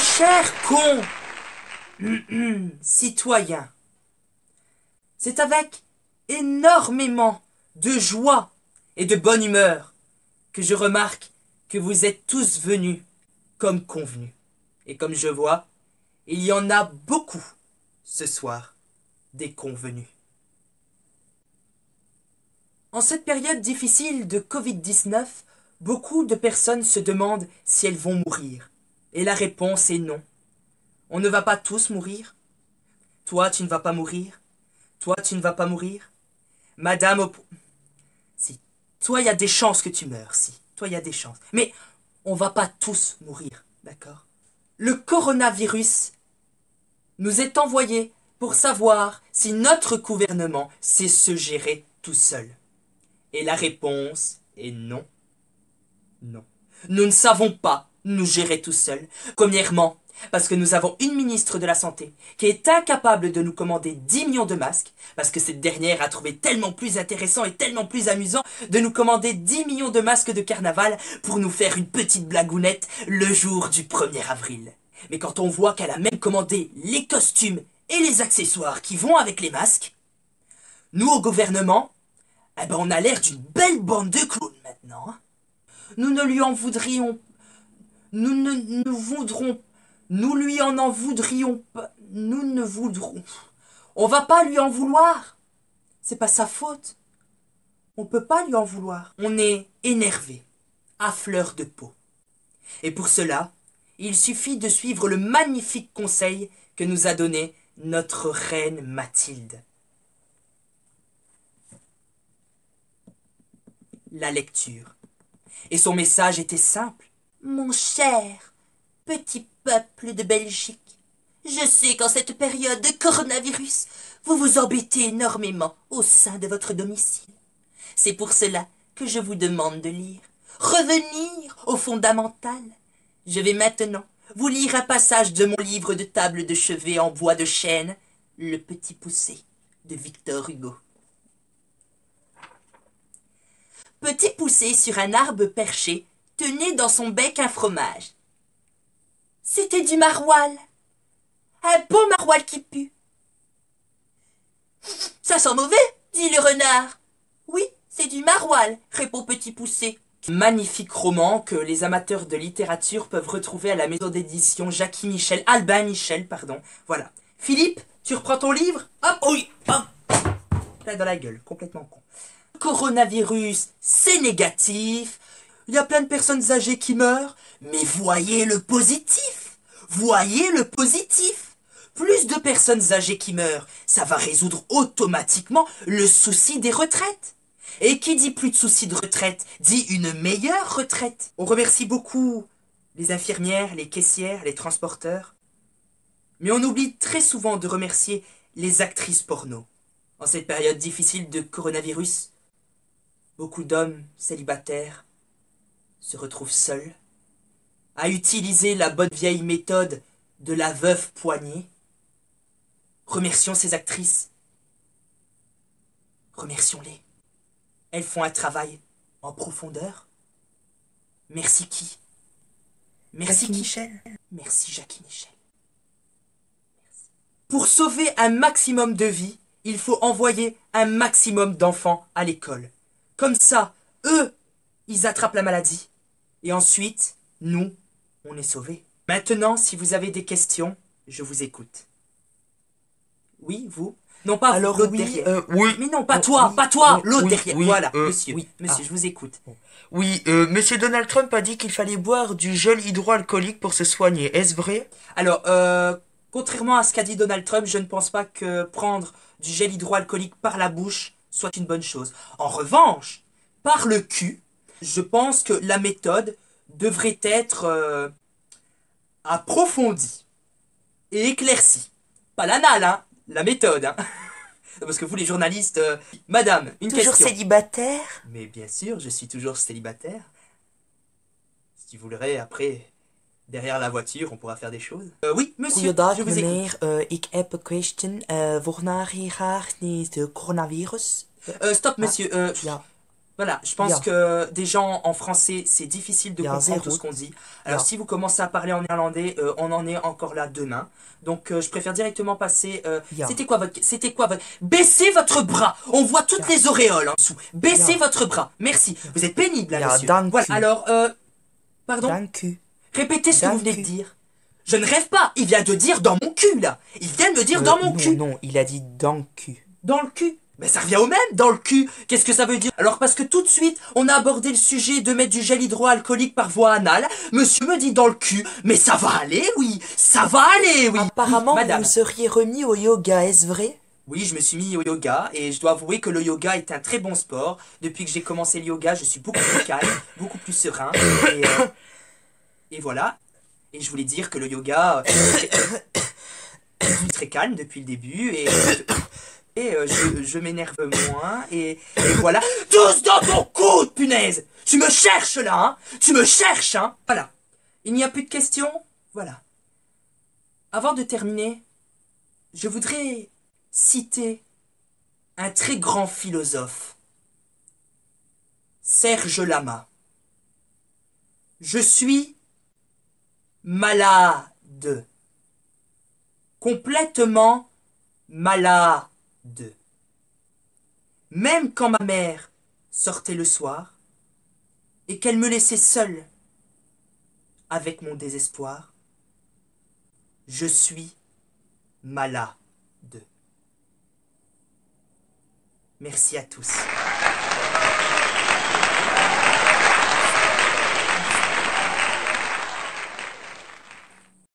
cher con, citoyen, c'est avec énormément de joie et de bonne humeur que je remarque que vous êtes tous venus comme convenu. Et comme je vois, il y en a beaucoup ce soir, des convenus. En cette période difficile de Covid-19, beaucoup de personnes se demandent si elles vont mourir. Et la réponse est non. On ne va pas tous mourir. Toi, tu ne vas pas mourir. Toi, tu ne vas pas mourir. Madame... Si. Toi, il y a des chances que tu meurs, si. Toi, il y a des chances. Mais on va pas tous mourir, d'accord? Le coronavirus nous est envoyé pour savoir si notre gouvernement sait se gérer tout seul. Et la réponse est non. Non. Nous ne savons pas nous gérer tout seuls. Premièrement, parce que nous avons une ministre de la Santé qui est incapable de nous commander 10 millions de masques, parce que cette dernière a trouvé tellement plus intéressant et tellement plus amusant de nous commander 10 millions de masques de carnaval pour nous faire une petite blagounette le jour du 1er avril. Mais quand on voit qu'elle a même commandé les costumes et les accessoires qui vont avec les masques, nous au gouvernement, eh ben on a l'air d'une belle bande de clowns maintenant. Hein. Nous ne lui en voudrions... Nous ne nous voudrons... Nous lui en voudrions pas... Nous ne voudrons... On va pas lui en vouloir. C'est pas sa faute. On peut pas lui en vouloir. On est énervé, à fleur de peau. Et pour cela, il suffit de suivre le magnifique conseil que nous a donné notre reine Mathilde. La lecture. Et son message était simple. Mon cher petit peuple de Belgique, je sais qu'en cette période de coronavirus, vous vous embêtez énormément au sein de votre domicile. C'est pour cela que je vous demande de lire. Revenir au fondamental. Je vais maintenant vous lire un passage de mon livre de table de chevet en bois de chêne, Le Petit Poucet, de Victor Hugo. Petit Poucet sur un arbre perché tenait dans son bec un fromage. C'était du maroilles. Un bon maroilles qui pue. Ça sent mauvais, dit le renard. Oui, c'est du maroilles, répond Petit Poucet. Magnifique roman que les amateurs de littérature peuvent retrouver à la maison d'édition Albin Michel, pardon. Voilà. Philippe, tu reprends ton livre? Hop, oui, hop. Là dans la gueule, complètement con. Coronavirus, c'est négatif. Il y a plein de personnes âgées qui meurent. Mais voyez le positif. Voyez le positif. Plus de personnes âgées qui meurent, ça va résoudre automatiquement le souci des retraites. Et qui dit plus de soucis de retraite, dit une meilleure retraite. On remercie beaucoup les infirmières, les caissières, les transporteurs. Mais on oublie très souvent de remercier les actrices porno. En cette période difficile de coronavirus, beaucoup d'hommes célibataires se retrouvent seuls à utiliser la bonne vieille méthode de la veuve poignée. Remercions ces actrices. Remercions-les. Elles font un travail en profondeur. Merci qui? Merci Jackie qui? Michel. Merci Jackie Michel. Merci. Pour sauver un maximum de vies, il faut envoyer un maximum d'enfants à l'école. Comme ça, eux, ils attrapent la maladie. Et ensuite, nous, on est sauvés. Maintenant, si vous avez des questions, je vous écoute. Oui, vous? Non, pas Alors l'autre oui, derrière. oui. Mais non, pas Oh, toi, oui, pas toi, oui, l'autre oui, derrière. oui, Voilà, monsieur, oui. monsieur, je vous écoute. Oui, Monsieur Donald Trump a dit qu'il fallait boire du gel hydroalcoolique pour se soigner. Est-ce vrai? Alors, contrairement à ce qu'a dit Donald Trump, je ne pense pas que prendre du gel hydroalcoolique par la bouche soit une bonne chose. En revanche, par le cul, je pense que la méthode devrait être approfondie et éclaircie. Pas l'anal, hein, la méthode, hein. Parce que vous, les journalistes, madame, une Toujours question. célibataire? Mais bien sûr, je suis toujours célibataire. Si vous voulez, après, derrière la voiture, on pourra faire des choses. Oui, monsieur, Goeiedag je vous écoute. meneer, ik heb een question. Waarnaar graag niet de coronavirus? Stop, monsieur. Ja. Voilà, je pense Ya. que des gens en français, c'est difficile de Il y a un comprendre tout zéro. ce qu'on dit. Alors Ya. si vous commencez à parler en néerlandais, on en est encore là demain. Donc je préfère directement passer. Ya. C'était quoi votre. Baissez votre bras. On voit toutes Ya. les auréoles en dessous. Baissez Ya. votre bras. Merci. Ya. Vous êtes pénible là, Ya, monsieur. Voilà. dank u. Alors, pardon. Dank u. Répétez ce que vous venez Dank de u. dire. Je ne rêve pas. Il vient de dire dans mon cul là. Il vient de me dire dans mon Non, cul. non, il a dit dank u. Dans le cul. Mais ça revient au même, dans le cul. Qu'est-ce que ça veut dire? Alors parce que tout de suite, on a abordé le sujet de mettre du gel hydroalcoolique par voie anale. Monsieur me dit dans le cul. Mais ça va aller, oui. Ça va aller, oui. Apparemment, Oui, madame. vous seriez remis au yoga, est-ce vrai? Oui, je me suis mis au yoga et je dois avouer que le yoga est un très bon sport. Depuis que j'ai commencé le yoga, je suis beaucoup plus calme, beaucoup plus serein. Et voilà. Et je voulais dire que le yoga, je suis très calme depuis le début et je m'énerve moins et voilà. Tous dans ton coude, punaise! Tu me cherches là, hein? Tu me cherches, hein? Voilà. Il n'y a plus de questions? Voilà. Avant de terminer, je voudrais citer un très grand philosophe, Serge Lama. Je suis malade. Complètement malade. Même quand ma mère sortait le soir et qu'elle me laissait seule avec mon désespoir, je suis malade. Merci à tous.